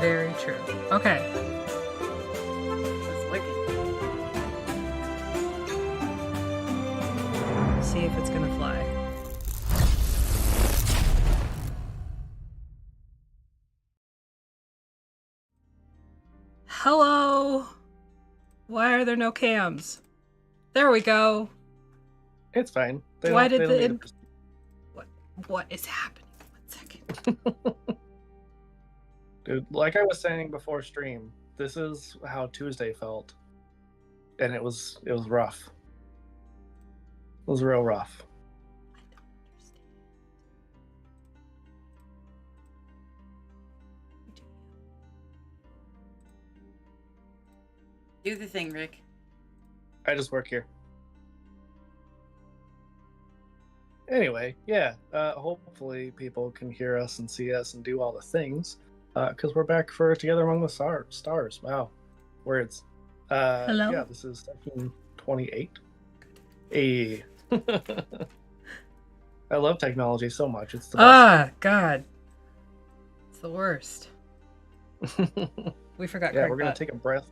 Very true. Okay. That's wicked. See if it's gonna fly. Hello. Why are there no cams? There we go. It's fine. Why did they don't need What is happening? 1 second. Dude, like I was saying before stream, this is how Tuesday felt, and it was rough. It was real rough. I don't understand. Do the thing, Rick. I just work here. Anyway, yeah. Hopefully people can hear us and see us and do all the things, because we're back for Together Among the Stars. Wow, words. Hello? Yeah, this is section 28. Hey. I love technology so much. It's the best. God. It's the worst. We forgot Yeah, Craig we're gonna Butt. take a breath.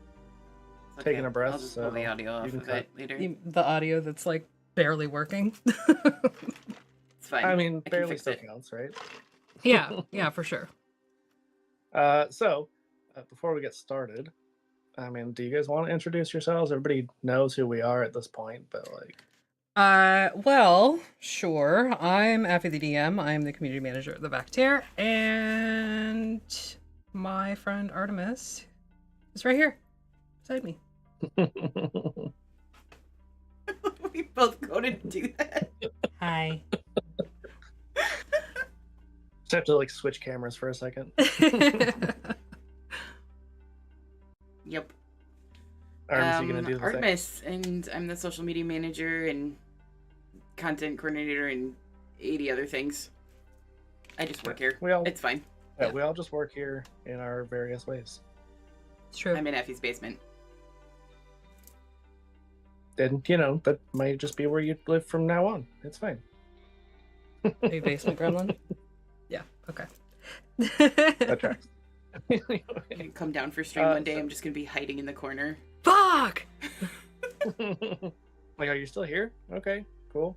It's Taking a breath, I'll just pull the so audio off can of cut. it later. The audio that's like barely working. It's fine. I mean, can barely fix still it. counts, right? Yeah, for sure. So, before we get started, I mean, do you guys want to introduce yourselves? Everybody knows who we are at this point, but like, Well, sure. I'm Aphi the DM. I'm the community manager at the Vactair, and my friend Artemis is right here beside me. We both go to do that. Hi. just have to like switch cameras for a second. Yep. Arms, you gonna do the thing? Artemis, and I'm the social media manager and content coordinator and 80 other things. I just work here. It's fine. Yeah, we all just work here in our various ways. It's true. I'm in Effie's basement. And that might just be where you live from now on. It's fine. A basement gremlin? Yeah, okay. That tracks. I'm gonna come down for stream one day. I'm just gonna be hiding in the corner. Fuck! Like, are you still here? Okay, cool.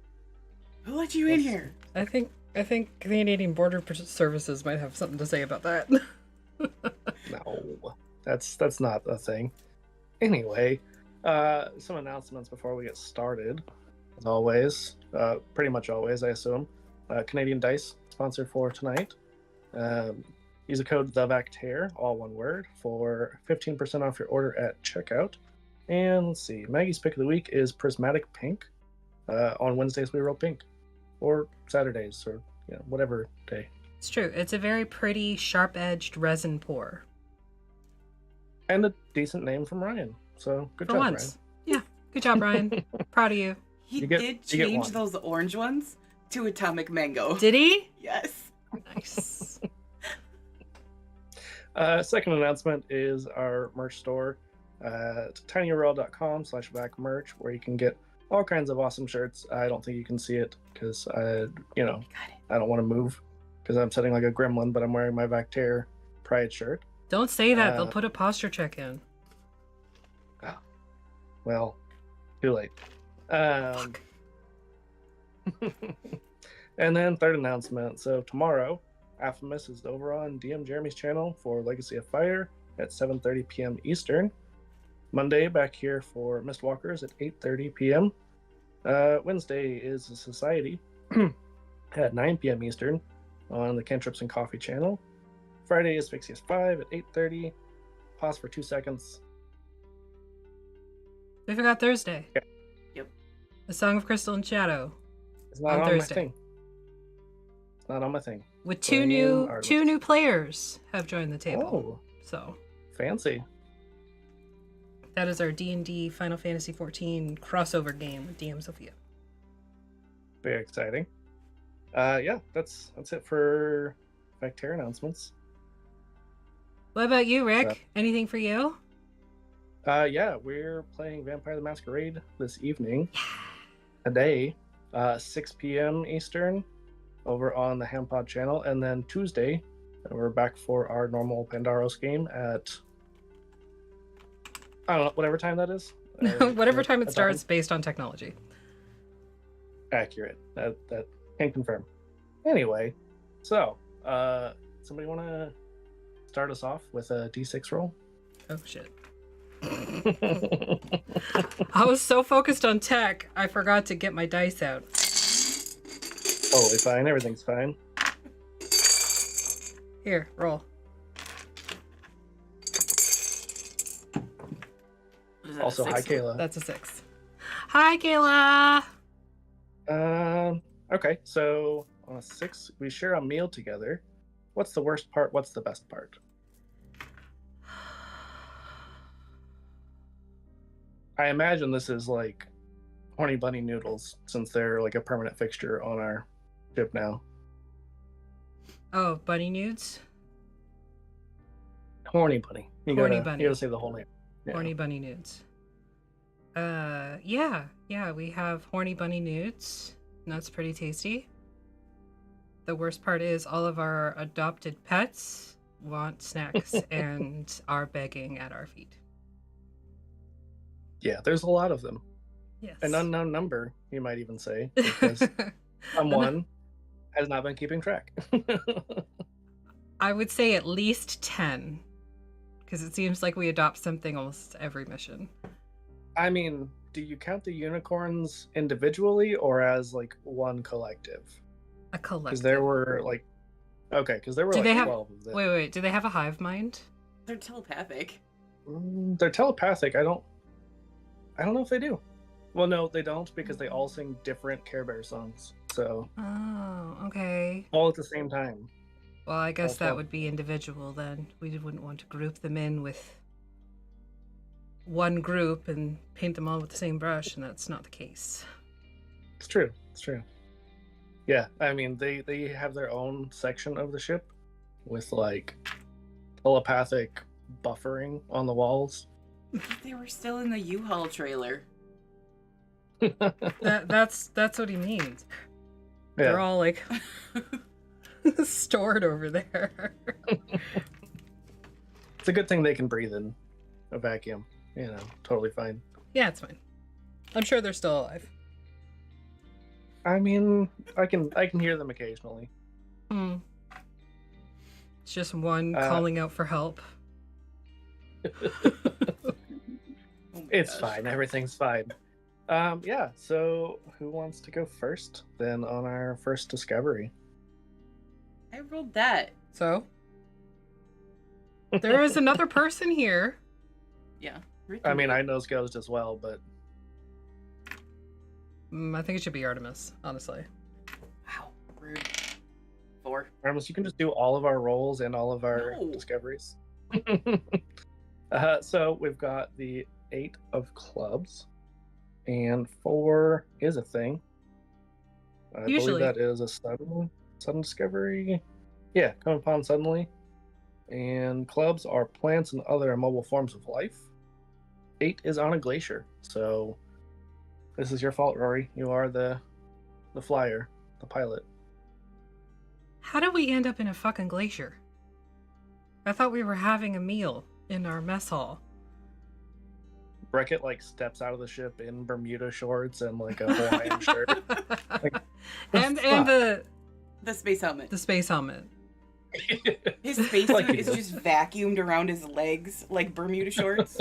Who let you in here? I think Canadian Border Services might have something to say about that. No, that's not a thing. Anyway, some announcements before we get started. As always, pretty much always, I assume. Canadian Dice sponsor for tonight. Use the code TheVactair, all one word, for 15% off your order at checkout. And let's see, Maggie's pick of the week is Prismatic Pink. On Wednesdays we roll pink, or Saturdays, or whatever day. It's true. It's a very pretty, sharp-edged resin pour. And a decent name from Ryan. So good For job, once. Yeah, good job, Ryan. Proud of you. He You get did one. change those orange ones to Atomic Mango. Did he? Yes. Nice. Second announcement is our merch store, tinyurl.com/vacmerch, where you can get all kinds of awesome shirts. I don't think you can see it because I don't want to move because I'm sitting like a gremlin, but I'm wearing my Vactair Pride shirt. Don't say that. They'll put a posture check in. Well, too late. Fuck. And then third announcement. So tomorrow, Aphi is over on DM Jeremy's channel for Legacy of Fire at 7:30 p.m. Eastern. Monday, back here for Mistwalkers at 8:30 p.m. Wednesday is the Society at 9 p.m. Eastern on the Cantrips and Coffee channel. Friday is Fixius 5 at 8:30. Pause for 2 seconds. We forgot Thursday. Yeah. Yep. The Song of Crystal and Shadow. It's not on on Thursday. my thing. It's not on my thing. With Playing two Artemis. new players have joined the table. Oh, So fancy. that is our D&D Final Fantasy XIV crossover game with DM Sophia. Very exciting. Yeah, that's it for Vactair announcements. What about you, Rick? Anything for you? Yeah, we're playing Vampire the Masquerade this evening. Today, 6 p.m. Eastern, over on the Hampod channel, and then Tuesday, And we're back for our normal Pandaros game at, I don't know, whatever time that is. Whatever time it at starts based on technology. Accurate. That can confirm. Anyway, so somebody want to start us off with a D6 roll? Oh shit. I was so focused on tech, I forgot to get my dice out. Totally fine. Everything's fine. Here, roll. What is that, Also, a hi, 6? Kayla. That's a 6. Hi, Kayla! Okay, so on a 6, we share a meal together. What's the worst part? What's the best part? I imagine this is like horny bunny noodles, since they're like a permanent fixture on our ship now. Oh, bunny nudes? Horny bunny. Horny bunny. You gotta say the whole name. Yeah. Horny bunny nudes. Yeah, we have horny bunny nudes. And that's pretty tasty. The worst part is all of our adopted pets want snacks and are begging at our feet. Yeah, there's a lot of them. Yes. An unknown number, you might even say, because someone has not been keeping track. I would say at least 10. Because it seems like we adopt something almost every mission. I mean, do you count the unicorns individually or as like one collective? A collective. Because there were like, okay, because there were Do like they have 12 of them. Wait, do they have a hive mind? They're telepathic. They're telepathic. I don't know if they do. Well, no, they don't, because they all sing different Care Bear songs. So Oh, okay. all at the same time. Well, I guess Also- that would be individual then. We wouldn't want to group them in with one group and paint them all with the same brush, and that's not the case. It's true. It's true. Yeah, I mean, they have their own section of the ship with like telepathic buffering on the walls. They were still in the U-Haul trailer. That's what he means. They're Yeah, all like stored over there. it's a good thing they can breathe in a vacuum. You know, totally fine. Yeah, it's fine. I'm sure they're still alive. I mean, I can hear them occasionally. Hmm. It's just one Uh, calling out for help. Oh my It's gosh. fine. Everything's fine. Yeah. So, who wants to go first? Then on our first discovery. I rolled that. So there is another person here. Yeah. I mean, I know Ghost as well, but I think it should be Artemis, honestly. Wow. Rude. 4. Artemis, you can just do all of our rolls and all of our No. discoveries. So we've got the 8 of clubs, and 4 is a thing. I Usually. believe that is a sudden discovery. Yeah, come upon suddenly. And clubs are plants and other immobile forms of life. 8 is on a glacier. So this is your fault, Rory. You are the flyer, the pilot. How did we end up in a fucking glacier? I thought we were having a meal in our mess hall. Breckett like steps out of the ship in Bermuda shorts and like a Hawaiian shirt. and fuck? The space helmet. the space helmet. His space Like suit he is does. just vacuumed around his legs like Bermuda shorts.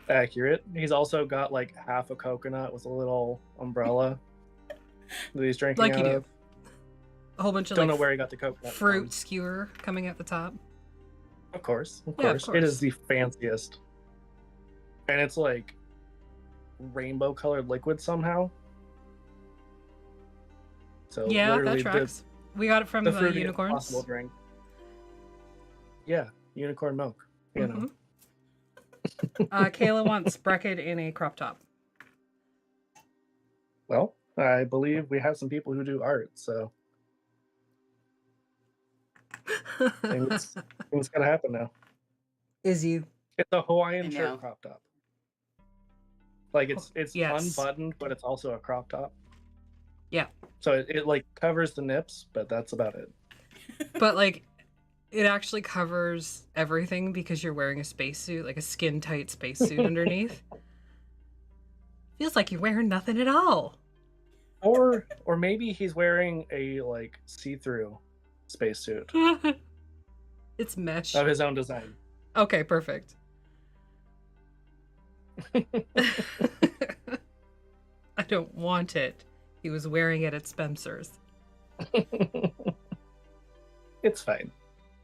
Accurate. He's also got like half a coconut with a little umbrella that he's drinking Like out you do. of. A whole bunch of Don't like know where he got the coconut fruit from. skewer coming out the top. Of course. Yeah, of It course. is the fanciest. And it's like rainbow colored liquid somehow. So Yeah, that literally tracks. We got it from the the fruitiest unicorns. possible drink. Yeah, unicorn milk. You know. Kayla wants Breckett in a crop top. Well, I believe we have some people who do art, so things gotta happen now. Is you? It's a Hawaiian I know. shirt crop top. Like it's Yes. unbuttoned, but it's also a crop top. Yeah. So it like covers the nips, but that's about it. But like, it actually covers everything because you're wearing a spacesuit, like a skin tight spacesuit underneath. Feels like you're wearing nothing at all. Or maybe he's wearing a like see-through spacesuit It's mesh. of his own design. Okay, perfect. I don't want it. He was wearing it at Spencer's. It's fine.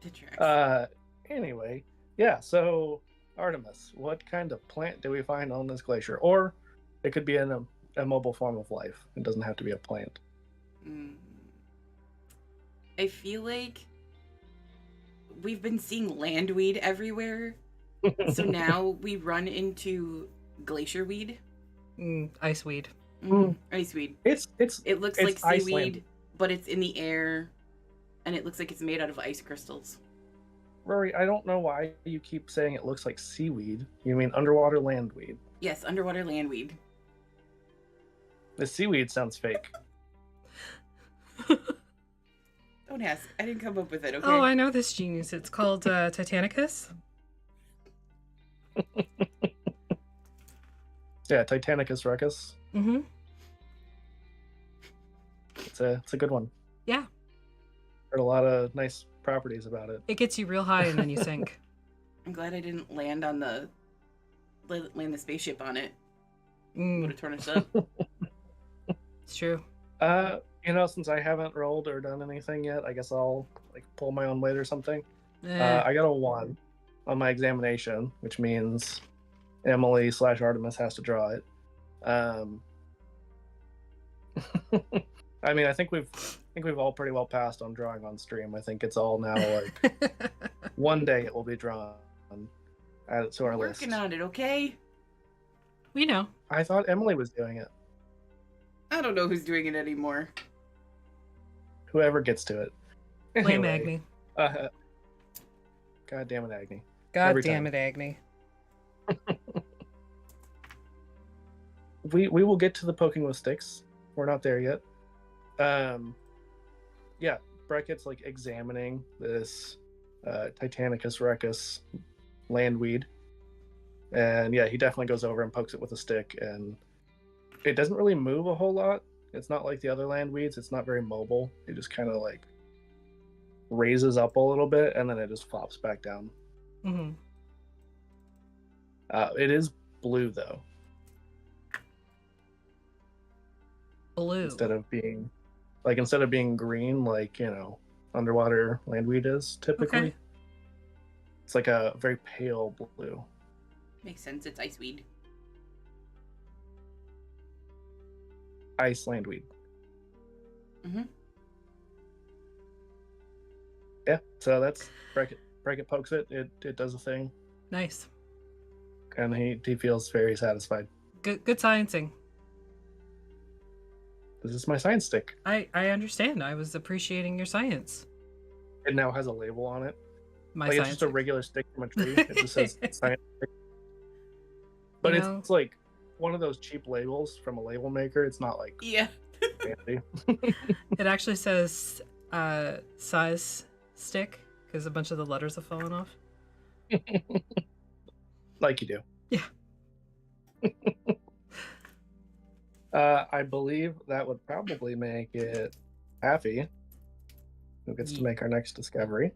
It tracks. Anyway, yeah, so Artemis, what kind of plant do we find on this glacier? Or it could be in a mobile form of life. It doesn't have to be a plant. I feel like we've been seeing landweed everywhere. So now we run into glacier weed. Iceweed. Iceweed. It looks it's like Iceland. seaweed, but it's in the air, and it looks like it's made out of ice crystals. Rory, I don't know why you keep saying it looks like seaweed. You mean underwater landweed. Yes, underwater landweed. The seaweed sounds fake. Don't ask. I didn't come up with it, okay? Oh, I know this genius. It's called Titanicus. Yeah, Titanicus Ruckus. Mm-hmm. It's a good one. Yeah. Heard a lot of nice properties about it. It gets you real high and then you sink. I'm glad I didn't land the spaceship on it. Would have torn us up. It's true. Since I haven't rolled or done anything yet, I guess I'll like pull my own weight or something. Eh. I got a 1 on my examination, which means Emily/Artemis has to draw it. I mean, I think we've all pretty well passed on drawing on stream. I think it's all now like one day it will be drawn. Add it to our list. Working on it, okay? We know. I thought Emily was doing it. I don't know who's doing it anymore. Whoever gets to it. Blame Anyway, Agni. God damn it, Agni. God Every damn time. it, Agni. We will get to the poking with sticks. We're not there yet. Yeah, Breckett's like examining this Titanicus Ruckus landweed. And yeah, he definitely goes over and pokes it with a stick, and it doesn't really move a whole lot. It's not like the other landweeds. It's not very mobile. It just kind of like raises up a little bit, and then it just flops back down. Mm-hmm. It is blue though, Blue. instead of being green, like underwater landweed is typically. Okay. It's like a very pale blue. Makes sense, it's iceweed. Ice landweed. Mm-hmm. Yeah, so that's Breckett. Breckett pokes it. It does a thing, Nice. and he feels very satisfied. Good sciencing. This is my science stick. I understand. I was appreciating your science. It now has a label on it. My Like it's science. just a regular stick from a tree. It just says science stick. But You know- it's like one of those cheap labels from a label maker. It's not like Yeah. fancy. It actually says size stick because a bunch of the letters have fallen off. Like you do. Yeah. I believe that would probably make it Aphi, who gets to make our next discovery.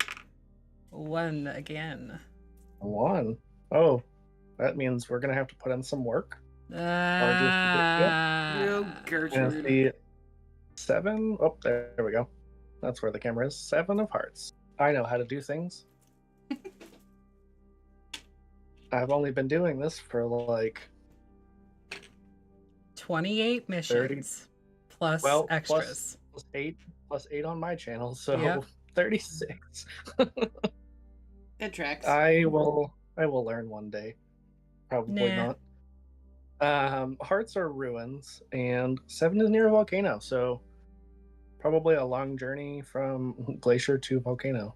1 again. 1. Oh, that means we're gonna have to put in some work. You And Gertrude. the 7. Oh, there we go. That's where the camera is. 7 of hearts. I know how to do things. I've only been doing this for like 28 missions plus well, extras. plus 8 on my channel, so Yep. 36. That tracks. I will learn one day. Probably Nah. not. Hearts are ruins, and 7 is near a volcano, so probably a long journey from glacier to volcano.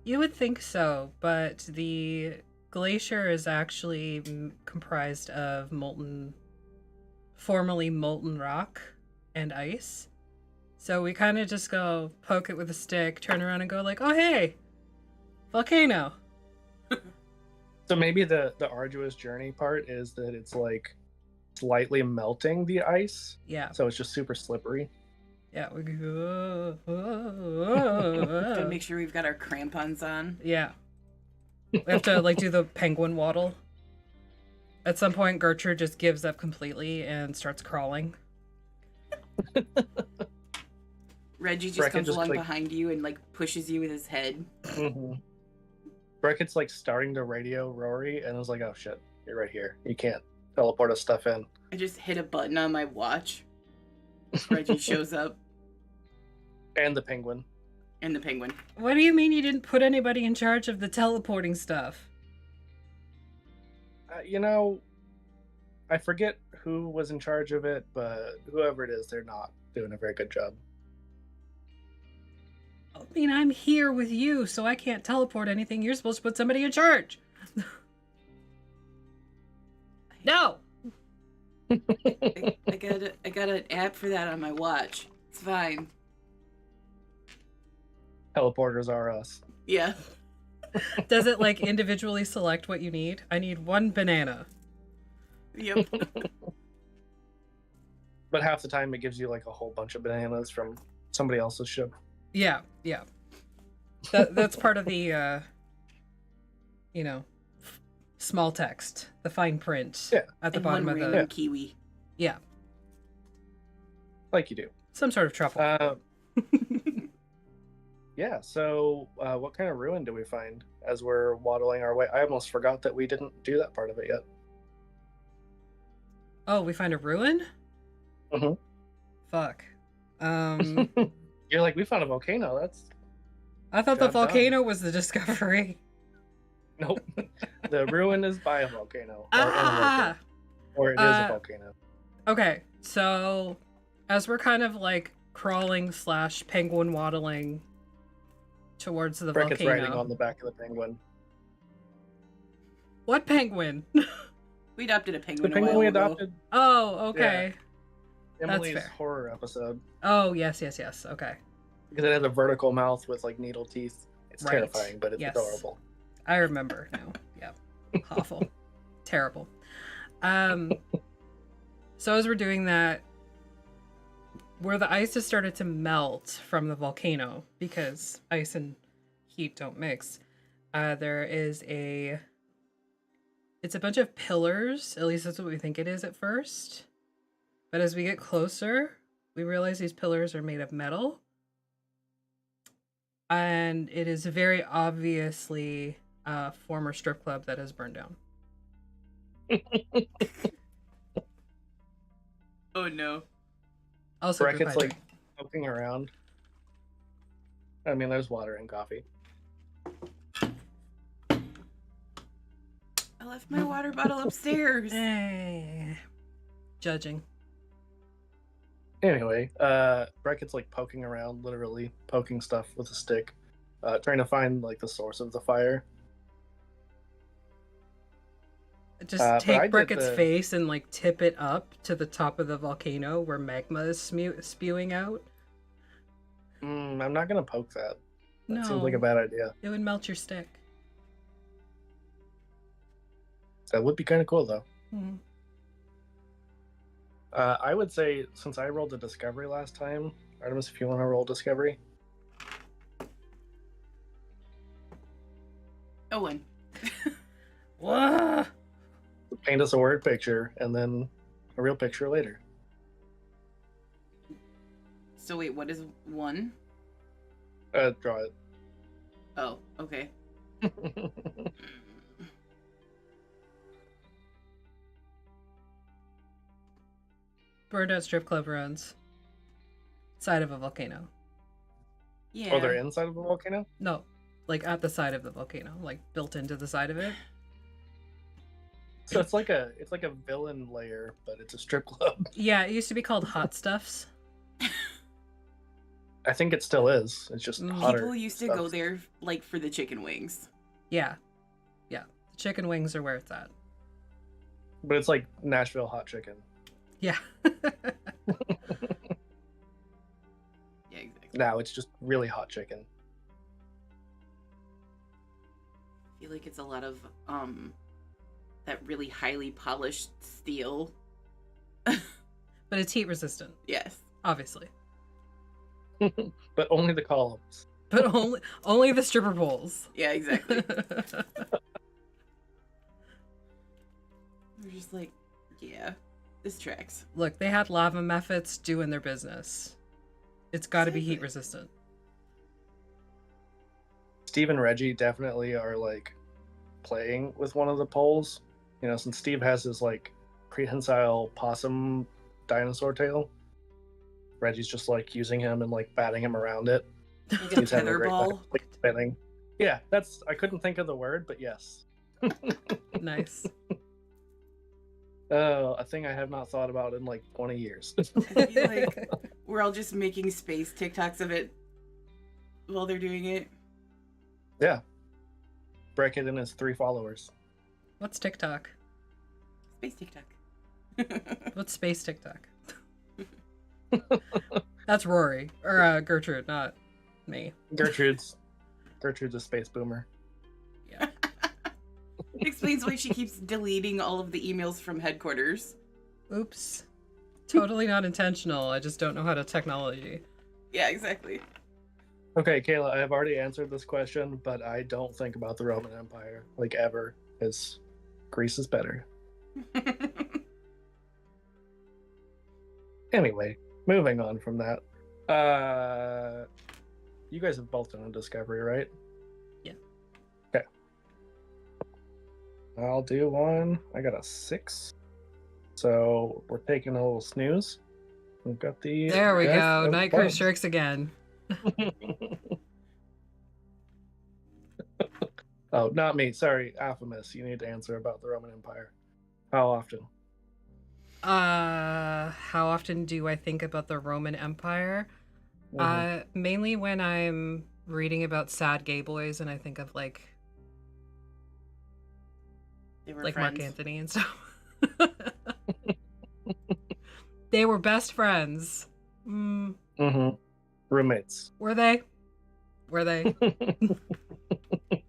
You would think so, but the glacier is actually comprised of formerly molten rock and ice. So we kind of just go poke it with a stick, turn around and go like, oh, hey, volcano. So maybe the arduous journey part is that it's like slightly melting the ice, Yeah. so it's just super slippery. Yeah. We go, Gotta make sure we've got our crampons on. yeah. We have to like do the penguin waddle. At some point, Gertrude just gives up completely and starts crawling. Reggie just Breckett comes just, along like- behind you and like pushes you with his head. Mm-hmm. Breckett's like starting to radio Rory, and I was like, "Oh shit, you're right here. You can't teleport us stuff in." I just hit a button on my watch. Reggie shows up, And the penguin. and the penguin. What do you mean you didn't put anybody in charge of the teleporting stuff? You know, I forget who was in charge of it, but whoever it is, they're not doing a very good job. I mean, I'm here with you, so I can't teleport anything. You're supposed to put somebody in charge. No! I got an app for that on my watch. It's fine. Teleporters are us. Yeah. Does it like individually select what you need? I need 1 banana. Yep. But half the time, it gives you like a whole bunch of bananas from somebody else's ship. Yeah, yeah. That's part of the, small text, the fine print Yeah. at the And bottom one of random the. kiwi. Yeah, Like you do. some sort of truffle. Yeah, so what kind of ruin do we find as we're waddling our way? I almost forgot that we didn't do that part of it yet. Oh, we find a ruin? Mhm. Fuck. You're like, we found a volcano. That's I thought the Job done. volcano was the discovery. nope. The ruin is by a volcano, or in a Ah! volcano, or it is a Uh, volcano. Okay, so as we're kind of like crawling / penguin waddling towards the Breckett's volcano. riding on the back of the penguin. What penguin? We adopted a The penguin. penguin a we while ago. adopted. Oh, okay. Emily's fair. horror episode Oh, yes. Okay. because it has a vertical mouth with like needle teeth. It's Right. terrifying, but it's Yes. adorable. I remember now. Yep. Awful. Terrible. So as we're doing that, where the ice has started to melt from the volcano, because ice and heat don't mix, there is it's a bunch of pillars, at least that's what we think it is at first. But as we get closer, we realize these pillars are made of metal. And it is very obviously a former strip club that has burned down. Oh no. Also, group Breckett's like hydrant. poking around. I mean, there's water and coffee. I left my water bottle upstairs. Eh. Judging. Anyway, Breckett's like poking around, literally poking stuff with a stick, trying to find like the source of the fire. Just but I take did Breckett's the- face and like tip it up to the top of the volcano where magma is spewing out. I'm not gonna poke that. That No, seems like a bad idea. it would melt your stick. That would be kind of cool though. Hmm. I would say since I rolled a discovery last time, Artemis, if you want to roll discovery, Oh, one. Whoa! paint us a word picture and then a real picture later. So wait, what is one? Draw Oh, okay. it. Burned out strip club runs. Side of a volcano. Yeah. Oh, they're inside of the volcano? No, like at the side of the volcano, like built into the side of it. So it's like a villain layer, but it's a strip club. Yeah, it used to be called Hot Stuffs. I think it still is. It's just hotter. People used to stuff. go there like for the chicken wings. Yeah. The chicken wings are where it's at. But it's like Nashville hot chicken. Yeah. Now it's just really hot chicken. I feel like it's a lot of that really highly polished steel. But it's heat resistant, Yes. obviously. But only the columns. But only the stripper poles. Yeah, exactly. We're just like, yeah, this tracks. Look, they had lava mephits doing their business. It's got to be heat resistant. Steve and Reggie definitely are like playing with one of the poles. You know, since Steve has his like prehensile possum dinosaur tail, Reggie's just like using him and like batting him around it. Like a He's having a great time, tetherball. like spinning. Yeah, I couldn't think of the word, but yes. Nice. Oh, a thing I have not thought about in like 20 years. I feel like we're all just making space TikToks of it while they're doing it. Yeah. Breckett and his 3 followers. What's TikTok? Space TikTok. What's space TikTok? That's Rory. Or Gertrude, not me. Gertrude's a space boomer. Yeah. It explains why she keeps deleting all of the emails from headquarters. Oops. Totally not intentional. I just don't know how to technology. Yeah, exactly. Okay, Kayla, I have already answered this question, but I don't think about the Roman Empire, like ever, because Greece is better. Anyway, moving on from that. You guys have both done a discovery, right? Yeah. Okay. I'll do one. I got a 6. So we're taking a little snooze. We've got the There we death go. of Night Bud. Crew strikes again. Oh, not me. Sorry, Aphimus. You need to answer about the Roman Empire. How often? How often do I think about the Roman Empire? Mainly when I'm reading about sad gay boys and I think of like They were Mark friends. Anthony and stuff. They were best friends. Roommates. Were they? Were they?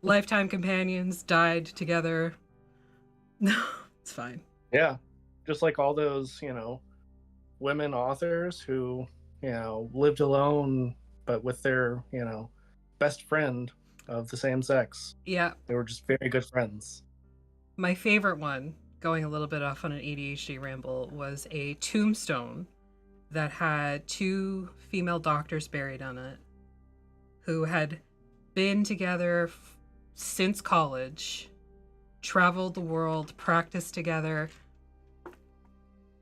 Lifetime companions, died together. No, it's fine. Yeah. Just like all those, women authors who, lived alone, but with their, best friend of the same sex. Yeah. They were just very good friends. My favorite one, going a little bit off on an ADHD ramble, was a tombstone that had 2 female doctors buried on it who had been together since college, traveled the world, practiced together,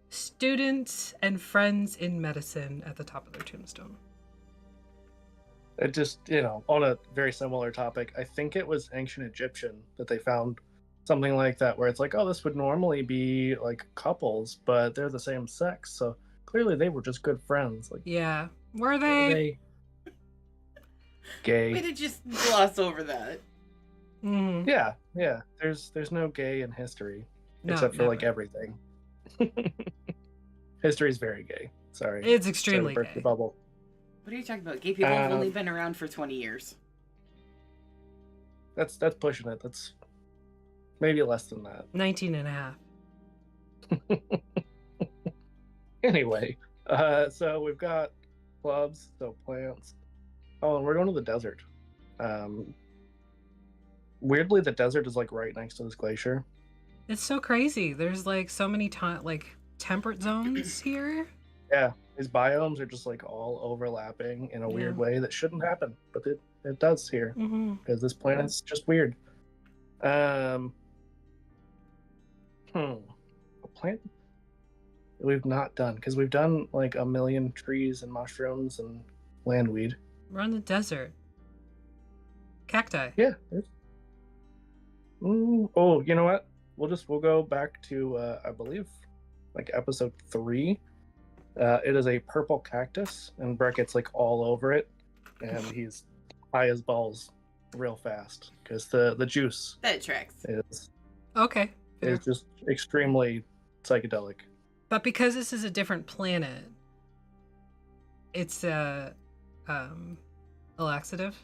students and friends in medicine at the top of their tombstone. It just, on a very similar topic, I think it was ancient Egyptian that they found something like that, where it's like, oh, this would normally be like couples, but they're the same sex, so clearly they were just good friends. Like, yeah, were they? Gay? Way to just gloss over that. Mm-hmm. Yeah. There's no gay in history, No, except for never. like everything. History's very gay. Sorry. It's extremely Sorry to burst gay. the bubble. What are you talking about? Gay people have only been around for 20 years. That's pushing it. That's maybe less than that. 19 and a half. Anyway, so we've got clubs, so plants. Oh, and we're going to the desert. Weirdly, the desert is like right next to this glacier. It's so crazy. There's like so many temperate zones here. Yeah, these biomes are just like all overlapping in a weird way that shouldn't happen, but it does here because this planet's just weird. A plant we've not done, because we've done like a million trees and mushrooms and landweed. We're in the desert. Cacti. Yeah. Oh, you know what? We'll go back to I believe like episode 3. It is a purple cactus, and Breckett's like all over it, and he's high as balls real fast because the juice That tracks. is Okay. Fair. just extremely psychedelic. But because this is a different planet, it's a laxative.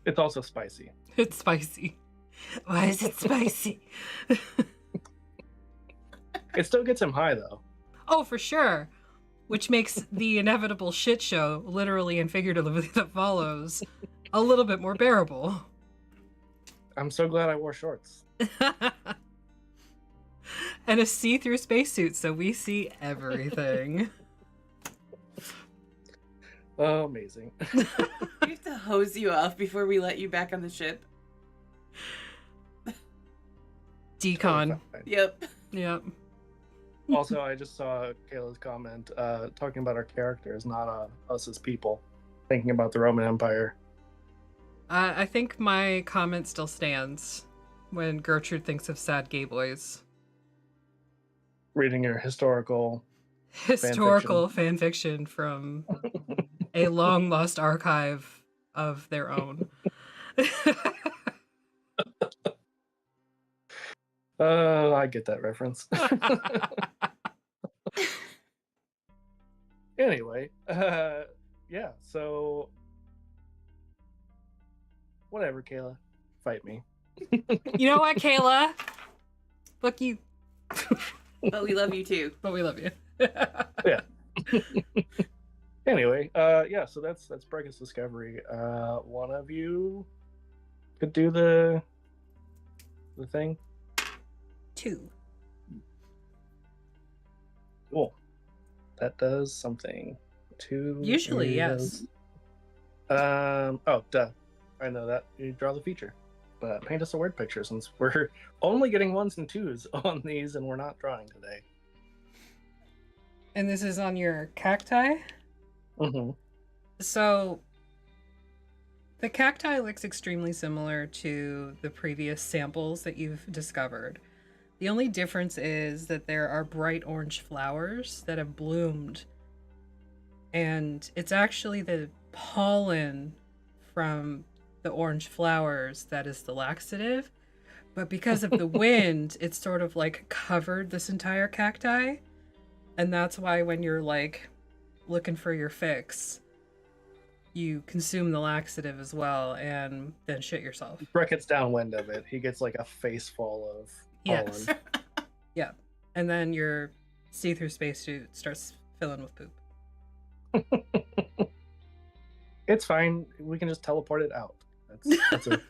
It's also spicy. It's spicy. Why is it spicy? It still gets him high, though. Oh, for sure. Which makes the inevitable shit show, literally and figuratively, that follows a little bit more bearable. I'm so glad I wore shorts. And a see-through spacesuit, so we see everything. Oh, amazing. We have to hose you off before we let you back on the ship. Decon. Yep. Yep. Also, I just saw Kayla's comment talking about our characters, not us as people, thinking about the Roman Empire. I think my comment still stands when Gertrude thinks of sad gay boys. Reading your historical Fan fiction from a long lost archive of their own. I get that reference. Anyway, yeah, so whatever, Kayla, fight me. You know what, Kayla? Fuck you. But we love you too. But we love you. Yeah. Anyway, yeah, so that's Breckett's discovery. One of you could do the thing. 2. Cool. That does something. 2. Usually, is... yes. Oh, duh. I know that. You draw the feature. But paint us a word picture since we're only getting 1s and 2s on these and we're not drawing today. And this is on your cacti? Mm-hmm. So, the cacti looks extremely similar to the previous samples that you've discovered. The only difference is that there are bright orange flowers that have bloomed. And it's actually the pollen from the orange flowers that is the laxative. But because of the wind, it's sort of like covered this entire cacti. And that's why when you're like looking for your fix, you consume the laxative as well and then shit yourself. Breckett's downwind of it. He gets like a face full of pollen. Yes. Yeah. And then your see-through spacesuit starts filling with poop. It's fine. We can just teleport it out. That's a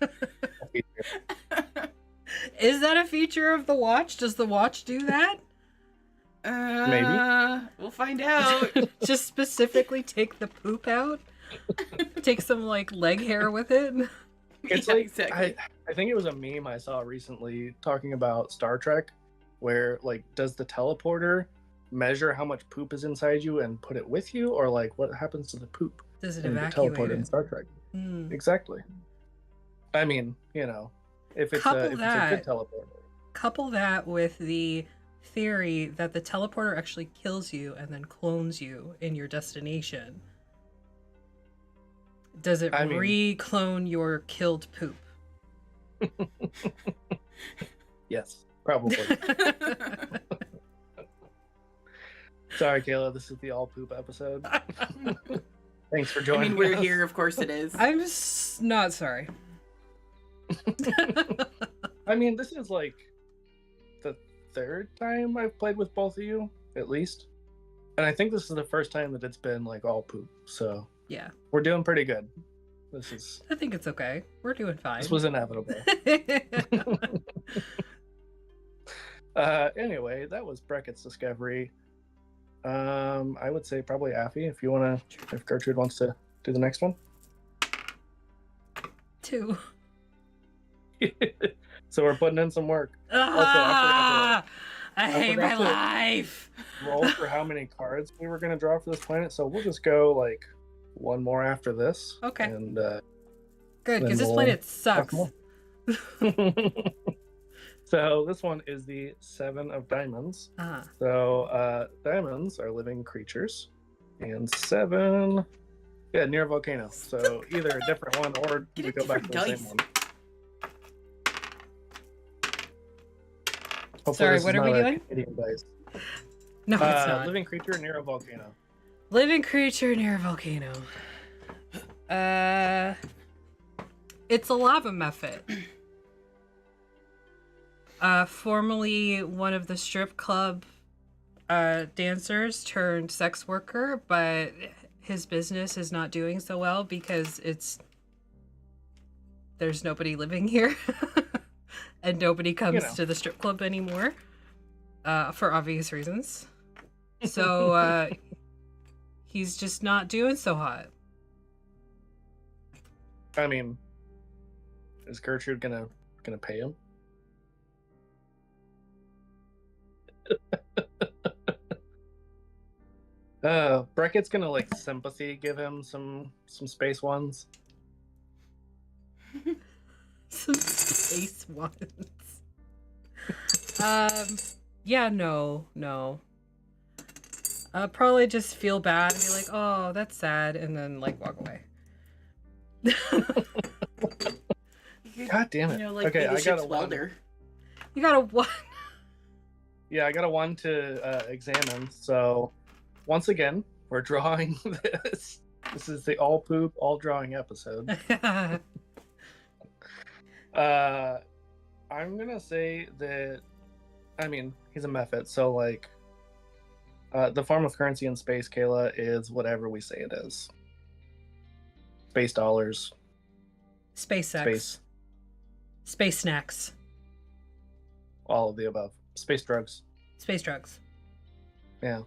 feature. Is that a feature of the watch? Does the watch do that? Maybe. We'll find out. Just specifically take the poop out? Take some like leg hair with it? It's Yeah, like exactly. I think it was a meme I saw recently talking about Star Trek, where like does the teleporter measure how much poop is inside you and put it with you, or like what happens to the poop Does it in the evacuate teleporter in it? Star Trek? Hmm. Exactly. I mean, if it's a good teleporter. Couple that with the theory that the teleporter actually kills you and then clones you in your destination. Does it re-clone your killed poop? Yes, probably. Sorry, Kayla, this is the all poop episode. Thanks for I joining mean, we're us. here, of course it is. I'm not sorry. I mean, this is like the 3rd time I've played with both of you, at least. And I think this is the first time that it's been like all poop. So Yeah. we're doing pretty good. I think it's okay. We're doing fine. This was inevitable. Anyway, that was Breckett's discovery. I would say probably Aphi, if Gertrude wants to do the next one. 2. So we're putting in some work. I hate my forgot to- life. Roll for how many cards we were going to draw for this planet. So we'll just go like one more after this. Okay. And Good, then because this we'll planet sucks. more. So this one is the 7 of Diamonds. Ah. So diamonds are living creatures, and 7, near a volcano. So either a different one or Get we a go back to different the dice. same one. Hopefully Sorry, this is what are we not a doing? Canadian dice. No, it's not. Living creature near a volcano. Living creature near a volcano. It's a lava mephit. Formerly one of the strip club dancers turned sex worker, but his business is not doing so well because there's nobody living here. And nobody comes to the strip club anymore. For obvious reasons. So he's just not doing so hot. I mean, is Gertrude gonna pay him? Breckett's gonna like sympathy give him some space ones. Some space ones. Yeah, no. Probably just feel bad and be like, oh, that's sad, and then like walk away. God damn it. You know, like okay, I got a welder. You got a one. Yeah, I got a one to examine. So once again, we're drawing this. This is the all poop, all drawing episode. I'm gonna say that, I mean, he's a mephit, so like the form of currency in space, Kayla, is whatever we say it is. Space dollars. Space sex. Space snacks. All of the above. Space drugs. Space drugs. Yeah.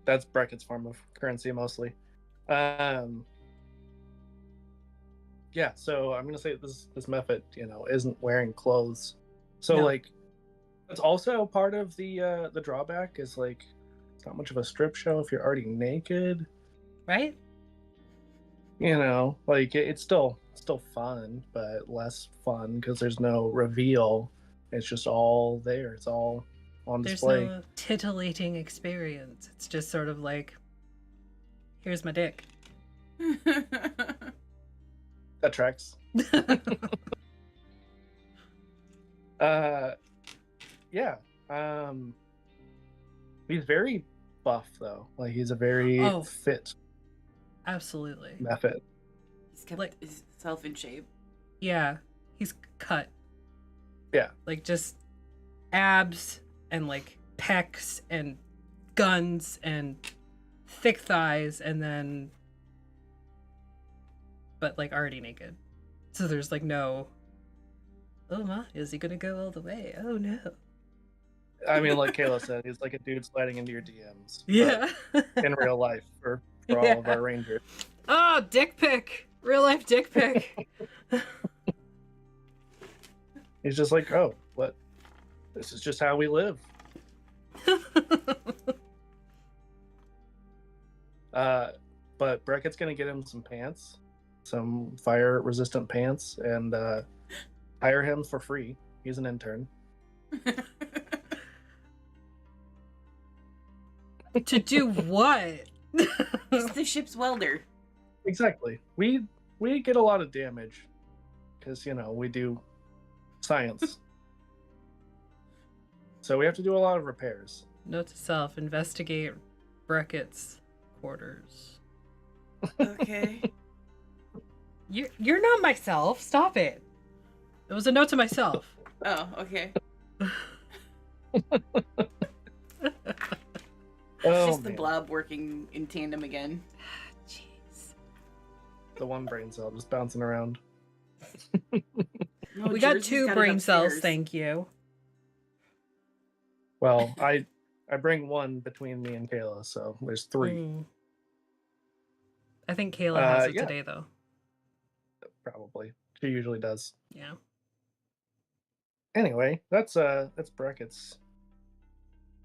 That's Breckett's form of currency mostly. Yeah, so I'm gonna say this mephit, isn't wearing clothes. So No. like that's also part of the drawback is like it's not much of a strip show if you're already naked. Right? Like it's still fun, but less fun because there's no reveal. It's just all there. It's all on display. There's no titillating experience. It's just sort of like, here's my dick. That tracks. Yeah. He's very buff though. Like he's a very fit Absolutely. mephit. He's kept himself in shape. Yeah. He's cut. Yeah. Like just abs and like pecs and guns and thick thighs and then but like already naked. So there's like no, oh my, is he gonna go all the way? Oh no. I mean, like Kayla said, he's like a dude sliding into your DMs. Yeah. In real life for all of our Rangers. Oh, dick pic. Real life dick pic. He's just like, oh, what? This is just how we live. But Breckett's gonna get him some pants, some fire resistant pants, and hire him for free. He's an intern. To do what? He's the ship's welder. Exactly. We get a lot of damage because we do science. So we have to do a lot of repairs. Note to self: investigate Breckett's quarters. Okay. You're not myself. Stop it. It was a note to myself. Oh, okay. Oh, Just the man. blob working in tandem again. Jeez. The one brain cell just bouncing around. No, We got Jersey's 2 got it brain cells, upstairs. thank you. Well, I bring one between me and Kayla, so there's 3. Mm. I think Kayla has it yeah. today, though. Probably. She usually does. Yeah. Anyway, that's Breckett's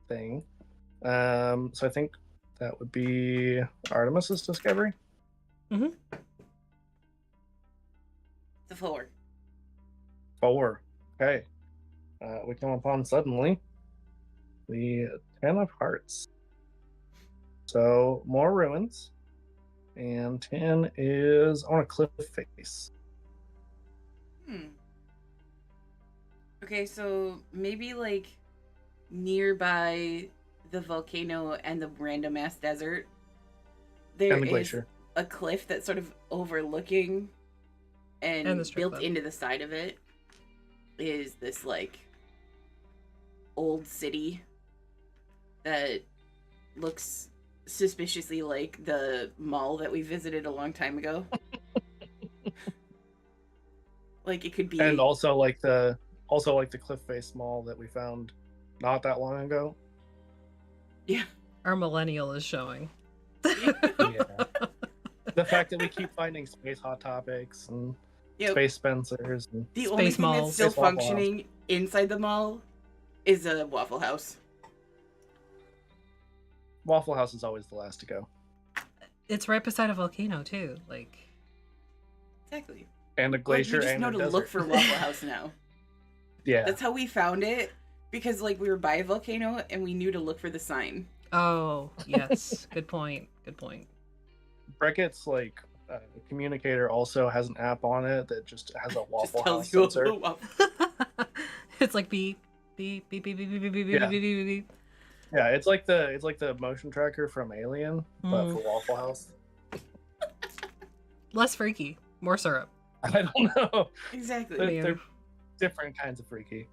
thing. So I think that would be Artemis's discovery. Mm-hmm. The floor. 4. Okay. We come upon suddenly the 10 of Hearts. So more ruins. And 10 is on a cliff face. Okay, so maybe like nearby the volcano and the random ass desert, there And the is glacier. a cliff that's sort of overlooking, and the strip built club. into the side of it is this like old city that looks suspiciously like the mall that we visited a long time ago. Like it could be. And also like the cliff face mall that we found not that long ago. Yeah. Our millennial is showing. Yeah. The fact that we keep finding space Hot Topics and Yep. space Spencers and The only Space thing that's malls. still Space Waffle functioning inside the mall is a Waffle House. Waffle House is always the last to go. It's right beside a volcano too. Like, Exactly. And a Like, glacier we just and know a to desert. look for Waffle House now. Yeah. That's how we found it, because like we were by a volcano and we knew to look for the sign. oh yes, good point. Good point. Breckett's like communicator also has an app on it that just has a Just Waffle House tells you sensor. a waffle. It's like beep, beep, beep, beep, beep, beep, beep, beep, Yeah. beep, beep, beep. Yeah, it's like the motion tracker from Alien, but for Waffle House. Less freaky, more syrup. I don't know. Exactly. They're different kinds of freaky.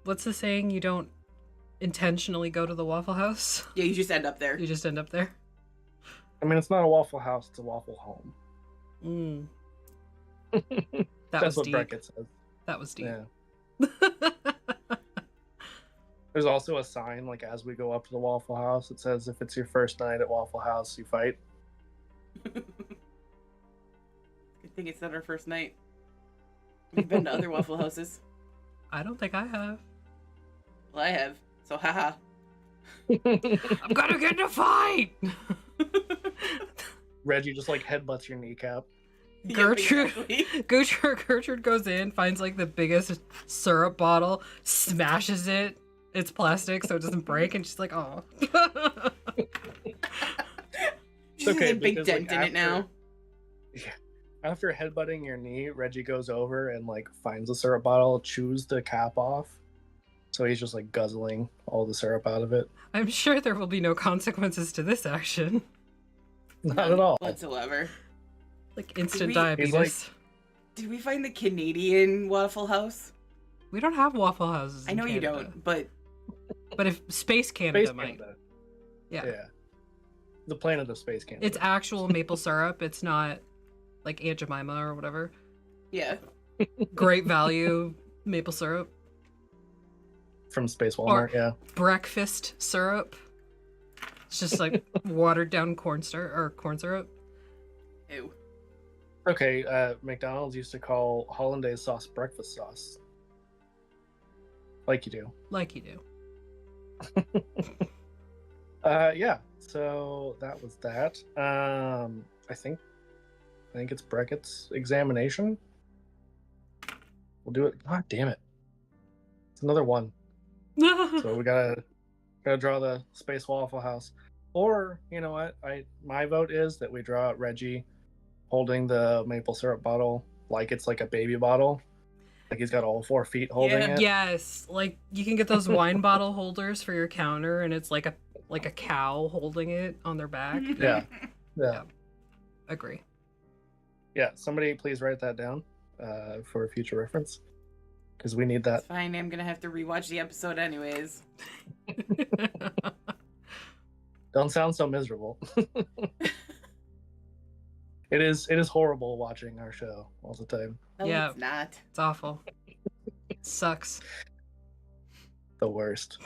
What's the saying? You don't intentionally go to the Waffle House. Yeah, you just end up there. You just end up there. I mean, it's not a Waffle House; it's a Waffle Home. Mm. That That's was what deep. Breckett says. That was deep. Yeah. There's also a sign like as we go up to the Waffle House. It says, "If it's your first night at Waffle House, you fight." Good thing it's not our first night. We've been to other Waffle Houses. I don't think I have. Well, I have. So, haha. I'm gonna get in a fight. Reggie just like headbutts your kneecap. Gertrude, Yep, exactly. Gertrude goes in, finds like the biggest syrup bottle, smashes it. It's plastic, so it doesn't break, and she's like, "Oh." She's okay, a big because, dent in it now. After headbutting your knee, Reggie goes over and like finds the syrup bottle, chews the cap off. So he's just like guzzling all the syrup out of it. I'm sure there will be no consequences to this action, Not at all. Whatsoever. like instant we- diabetes. He's like- Did we find the Canadian Waffle House? We don't have Waffle Houses. I in know you Canada. don't, but But if Space Canada Space might, Canada. yeah. Yeah. The planet of Space Canada. It's actual maple syrup. It's not like Aunt Jemima or whatever. yeah. Great value maple syrup. from Space Walmart, yeah. Breakfast syrup. It's just like watered down corn syrup. Ew. Okay, McDonald's used to call hollandaise sauce breakfast sauce. Like you do. Like you do. Yeah, so that was that. I think it's Breckett's examination. We'll do it. God damn it. It's another one. So we gotta draw the Space Waffle House. Or, you know what? My vote is that we draw out Reggie holding the maple syrup bottle like it's like a baby bottle. Like he's got all 4 feet holding Yeah. it. Yes, like you can get those wine bottle holders for your counter, and it's like a cow holding it on their back. Yeah. Yeah. Agree. Yeah. Somebody please write that down for future reference. Because we need that. It's fine. I'm gonna have to rewatch the episode anyways. Don't sound so miserable. It is horrible watching our show all the time. No, Yeah. it's not. It's awful. It sucks. The worst.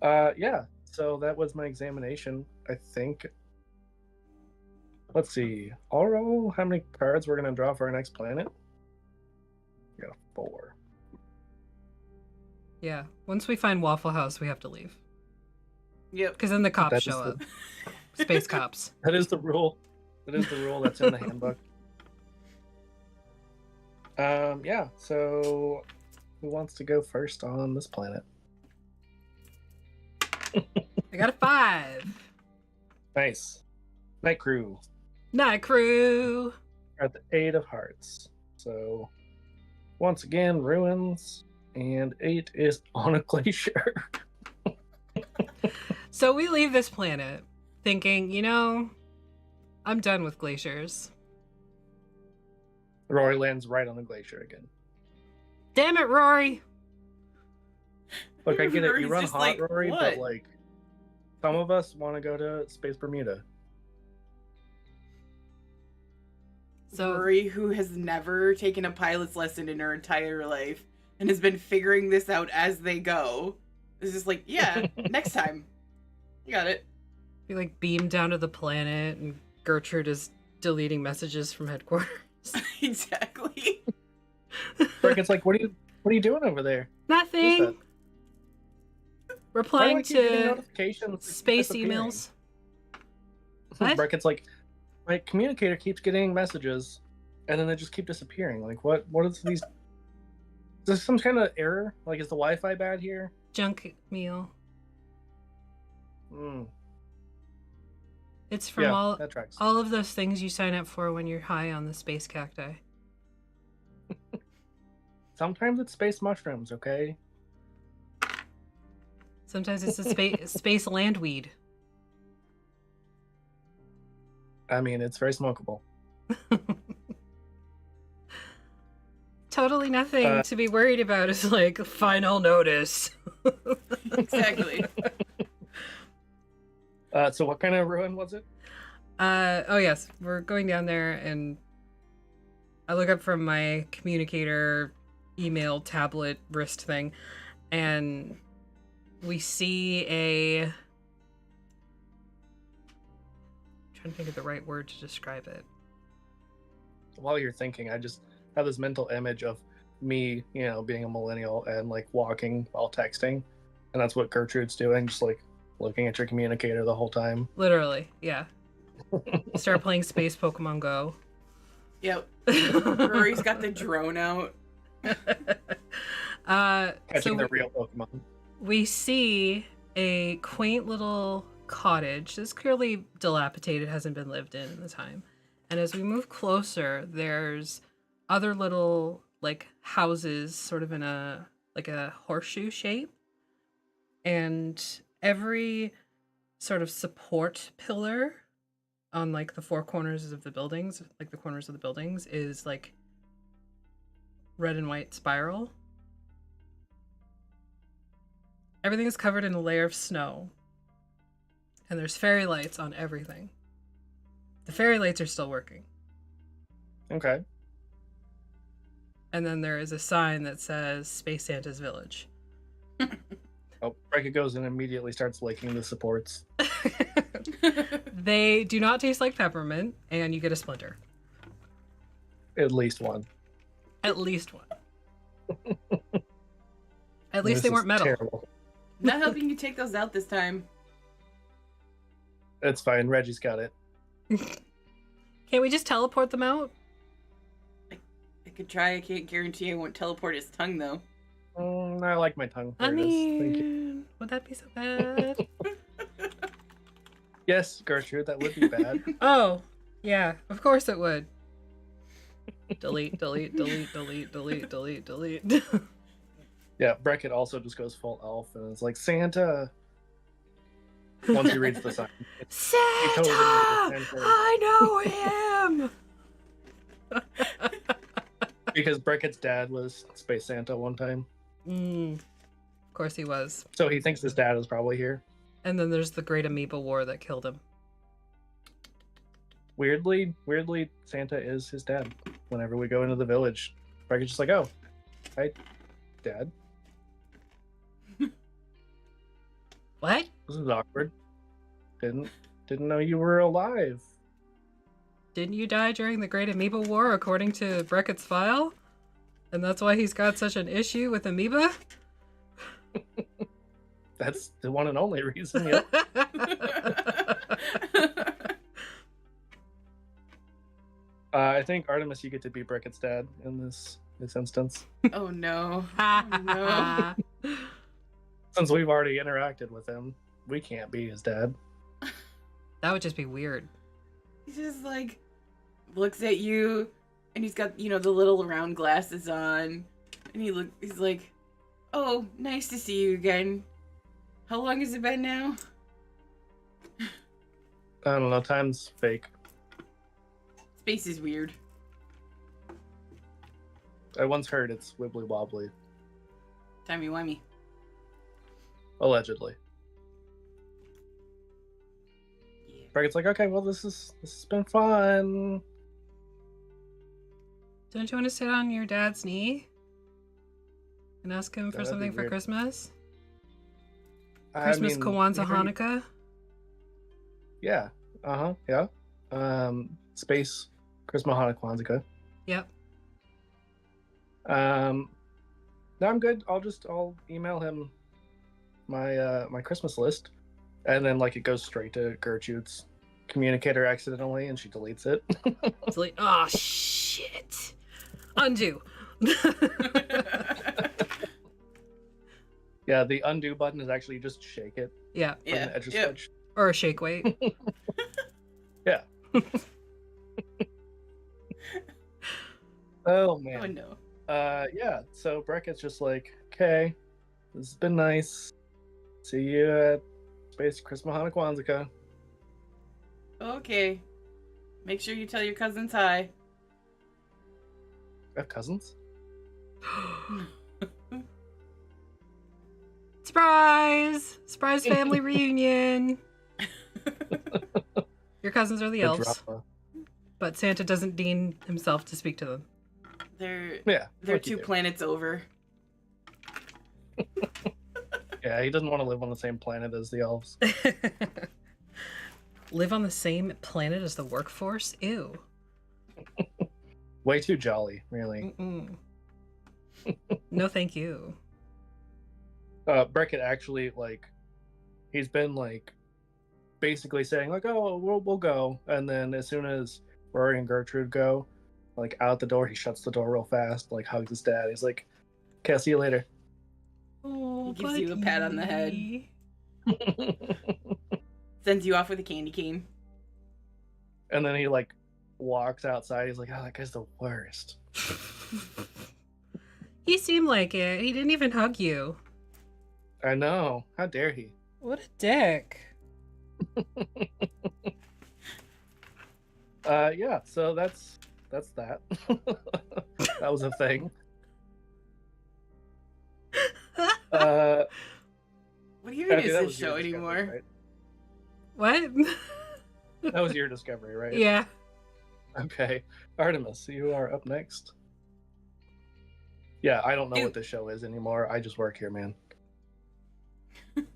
Yeah. So that was my examination. I think. Let's see. I'll roll how many cards we're gonna draw for our next planet. We got a 4. Yeah. Once we find Waffle House, we have to leave. Yep. Because then the cops That is show the- up. Space cops. That is the rule. That is the rule that's in the handbook. Yeah. So, who wants to go first on this planet? I got a 5. Nice. Night Crew. Night crew. We're at the 8 of Hearts. So, once again, ruins, and 8 is on a glacier. So we leave this planet, thinking, I'm done with glaciers. Rory lands right on the glacier again. Damn it, Rory! Look, I get it. You Rory's run just hot, like, Rory, what? but like, some of us want to go to Space Bermuda. So Rory, who has never taken a pilot's lesson in her entire life and has been figuring this out as they go, is just like, yeah, next time. You got it. we like beam down to the planet, and Gertrude is deleting messages from headquarters. Exactly. Brackett's like, what are you doing over there? Nothing. Why Replying do I keep getting to notifications space disappearing? emails. What? Brackett's like, my communicator keeps getting messages, and then they just keep disappearing. Like, what is these? Is there some kind of error? Like, is the Wi-Fi bad here? Junk meal. Mm, It's from yeah, that tracks. all of those things you sign up for when you're high on the space cacti. Sometimes it's space mushrooms, okay? Sometimes it's a space landweed. I mean, it's very smokable. Totally nothing to be worried about. Is like final notice. Exactly. So what kind of ruin was it? Oh yes, we're going down there, and I look up from my communicator email tablet wrist thing, and we see I'm trying to think of the right word to describe it. While you're thinking, I just have this mental image of me, being a millennial and like walking while texting, and that's what Gertrude's doing, just like looking at your communicator the whole time. Literally, yeah. Start playing Space Pokemon Go. Yep. Rory's got the drone out. Catching the real Pokemon. We see a quaint little cottage. It's clearly dilapidated, hasn't been lived in the time. And as we move closer, there's other little like houses, sort of in a horseshoe shape. And every sort of support pillar on like the four corners of the buildings, like the corners of the buildings, is like red and white spiral. Everything is covered in a layer of snow. And there's fairy lights on everything. The fairy lights are still working. Okay. And then there is a sign that says Space Santa's Village. Oh, Breckett goes and immediately starts licking the supports. They do not taste like peppermint, and you get a splinter. At least one. At least one. At least This they is weren't metal. Terrible. Not helping you take those out this time. It's fine. Reggie's got it. Can't we just teleport them out? I could try. I can't guarantee I won't teleport his tongue, though. I like my tongue. I There it is. Thank you. mean, would that be so bad? Yes, Gertrude, that would be bad. Oh, yeah, of course it would. Delete, delete, delete, delete, delete, delete, delete. Yeah, Breckett also just goes full elf and is like, Santa! Once he reads the sign. Santa! totally knows Santa. I know him! Because Breckett's dad was Space Santa one time. Of course he was. So he thinks his dad is probably here. And then there's the Great Amoeba War that killed him. Weirdly, Santa is his dad. Whenever we go into the village, Breckett's just like, oh, hi, Dad. What? This is awkward. Didn't know you were alive. Didn't you die during the Great Amoeba War, according to Breckett's file? And that's why he's got such an issue with amoeba? That's the one and only reason. Yep. I think Artemis, you get to be Breckett's dad in this instance, Oh no. Oh, no. since we've already interacted with him. We can't be his dad. That would just be weird. He just like looks at you, and he's got the little round glasses on, and he's like, "Oh, nice to see you again. How long has it been now?" I don't know. Time's fake. Space is weird. I once heard it's wibbly wobbly. Timey-wimey. Allegedly. Yeah. Brackett's like, okay, well, this has been fun. Don't you want to sit on your dad's knee and ask him for That'd be something for weird. Christmas? I Christmas, mean, Kwanzaa, he already- Hanukkah? Yeah. Yeah. Space, Christmas, Hanukkah, Kwanzaa. Yep. No, I'm good. I'll email him my Christmas list, and then like it goes straight to Gertrude's communicator accidentally, and she deletes it. It's like, oh shit. Undo. Yeah, the undo button is actually just shake it. Yeah. From Yeah. the edge of Yep. switch. Or a shake weight. Yeah. Oh Oh man. no. Yeah. So Breckett's just like, okay, this has been nice. See you at Space Christmas, Hanukkah, Kwanzaa. Okay. Make sure you tell your cousins hi. I have cousins. Surprise! Surprise family reunion. Your cousins are the The elves, drama. but Santa doesn't deign himself to speak to them. Yeah. They're like you 2 do. planets over. Yeah, he doesn't want to live on the same planet as the elves. Live on the same planet as the workforce? Ew. Way too jolly, really. Mm-mm. No, thank you. Breckett actually, like, he's been like basically saying like, oh, we'll go, and then as soon as Rory and Gertrude go, like out the door, he shuts the door real fast, like hugs his dad. He's like, okay, I'll see you later. Oh, He gives you a pat on the head. buddy. Sends you off with a candy cane. And then he like walks outside. He's like, oh, that guy's the worst. He seemed like it. He didn't even hug you. I know. How dare he? What a dick. Yeah, so that's that. That was a thing. What even Abby, is that this was your show discovery, anymore? right? What? That was your discovery, right? Yeah. Okay. Artemis, you are up next. Yeah, I don't know Ew. what this show is anymore. I just work here, man.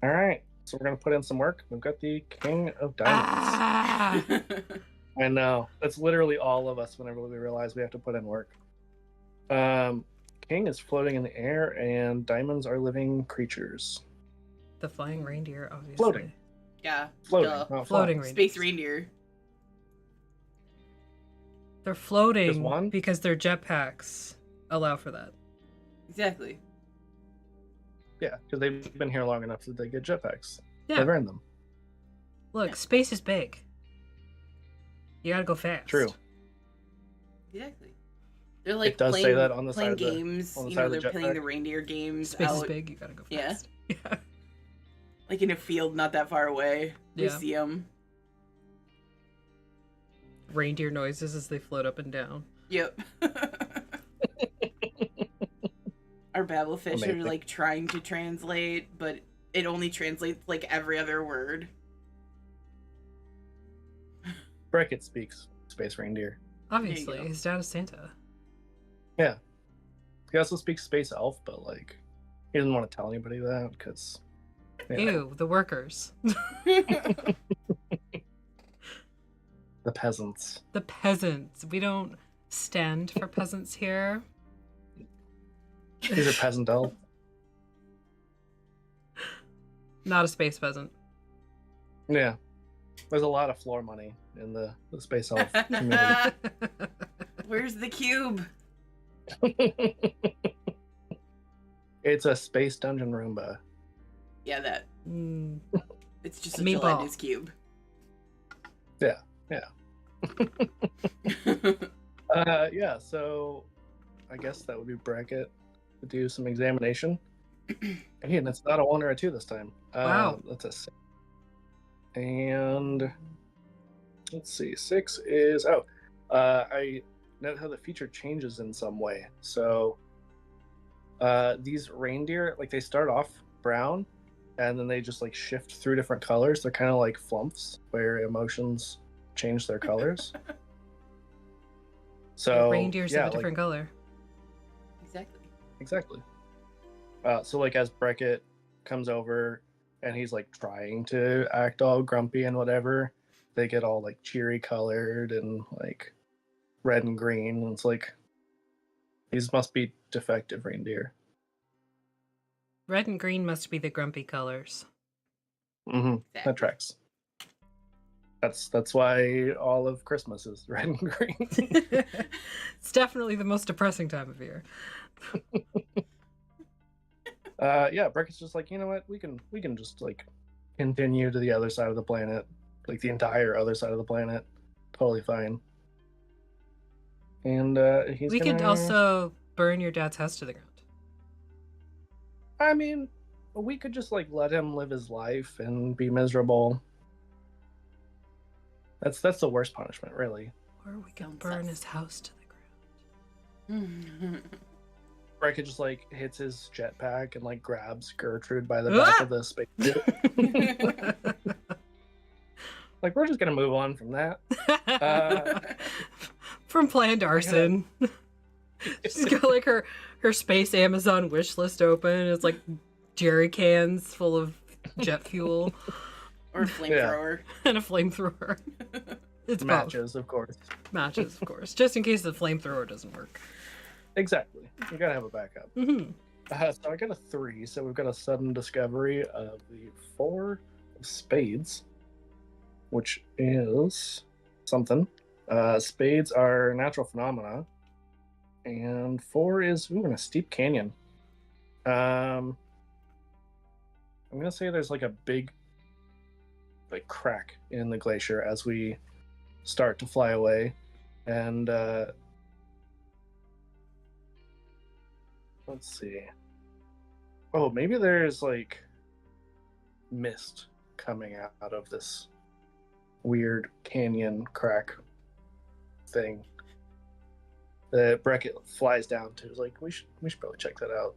All right. So we're going to put in some work. We've got the King of Diamonds. Ah! I know. That's literally all of us whenever we realize we have to put in work. King is floating in the air, and diamonds are living creatures. The flying reindeer, obviously. Floating. Yeah. Floating, Duh. not Floating flying. reindeer. Space reindeer. They're Just floating one? because their jetpacks allow for that. Exactly. Yeah, because they've been here long enough that they get jetpacks. Yeah. They've earned them. Look, space is big. You gotta go fast. True. Exactly. They're like It does playing, say that on the playing side of the- games. on the You side know, of the they're playing the jetpack. reindeer games Space is out, big, you gotta go Yeah. fast. Yeah. like in a field not that far away. We Yeah. see them. Reindeer noises as they float up and down. Yep. Our babblefish Amazing. are like trying to translate, but it only translates like every other word. Breckett speaks space reindeer. Obviously, go. his dad is Santa. Yeah. He also speaks space elf, but like he doesn't want to tell anybody that because Ew, the workers. the peasants. The peasants. We don't stand for peasants here. He's a peasant elf. Not a space peasant. Yeah. There's a lot of floor money in the space elf community. Where's the cube? It's a space dungeon Roomba. Yeah, that. Mm. It's just a Meatball. gelatinous cube. Yeah. Yeah, so I guess that would be Bracket to do some examination. Again, it's not a 1 or a 2 this time. Wow. That's a 6. And Let's see. 6 is I note how the feature changes in some way. So these reindeer, like they start off brown, and then they just like shift through different colors. They're kind of like flumps where emotions change their colors. So Reindeers yeah, have a different color. Exactly. So like as Breckett comes over and he's like trying to act all grumpy and whatever, they get all like cheery colored and like red and green. And it's like these must be defective reindeer. Red and green must be the grumpy colors. Mm-hmm. That tracks. That's why all of Christmas is red and green. It's definitely the most depressing time of year. Yeah, Breckett's just like, you know what, we can just like continue to the other side of the planet, like the entire other side of the planet, totally fine. And we could also burn your dad's house to the ground. I mean, we could just like let him live his life and be miserable. That's the worst punishment, really. Or we could burn his house to the ground. Breckett just like hits his jetpack and like grabs Gertrude by the back of the spacesuit. Like, we're just gonna move on from that. From planned arson. She's got like her space Amazon wish list open. It's like jerry cans full of jet fuel. Or a flamethrower. And a flamethrower. It's matches, of course. Matches, of course. Just in case the flamethrower doesn't work. Exactly. You gotta have a backup. Mm-hmm. So I got a 3, so we've got a sudden discovery of the 4 of spades, which is something. Spades are natural phenomena, and 4 is in a steep canyon. I'm gonna say there's like a big like crack in the glacier as we start to fly away, and let's see. Oh, maybe there's like mist coming out of this weird canyon crack thing that Breckett flies down to. Is like, we should probably check that out.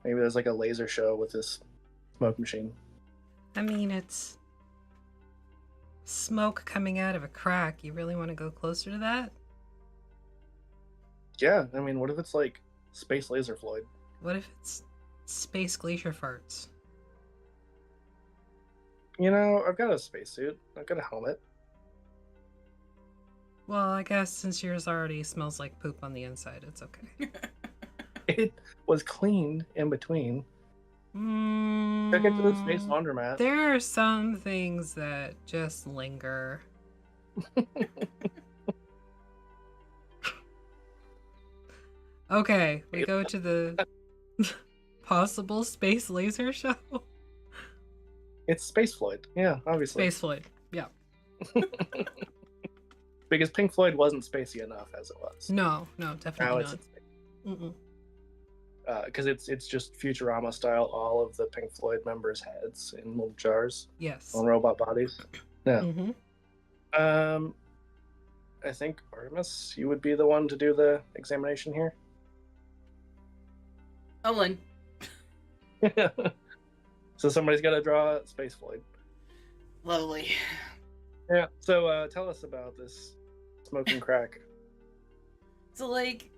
Maybe there's like a laser show with this smoke machine. I mean, it's smoke coming out of a crack. You really want to go closer to that? Yeah, I mean, what if it's like space laser fluid? What if it's space glacier farts? You know, I've got a spacesuit. I've got a helmet. Well, I guess since yours already smells like poop on the inside, it's okay. It was cleaned in between. Took it to the space laundromat. There are some things that just linger. Okay, we go to the possible space laser show. It's Space Floyd. Yeah, obviously. Space Floyd, yeah. Because Pink Floyd wasn't spacey enough as it was. No, definitely not. Because it's just Futurama style, all of the Pink Floyd members' heads in little jars. Yes. On robot bodies. Yeah. Mm-hmm. I think, Artemis, you would be the one to do the examination here. Owen. So somebody's got to draw Space Floyd. Lovely. Yeah, so tell us about this smoking crack. So, like,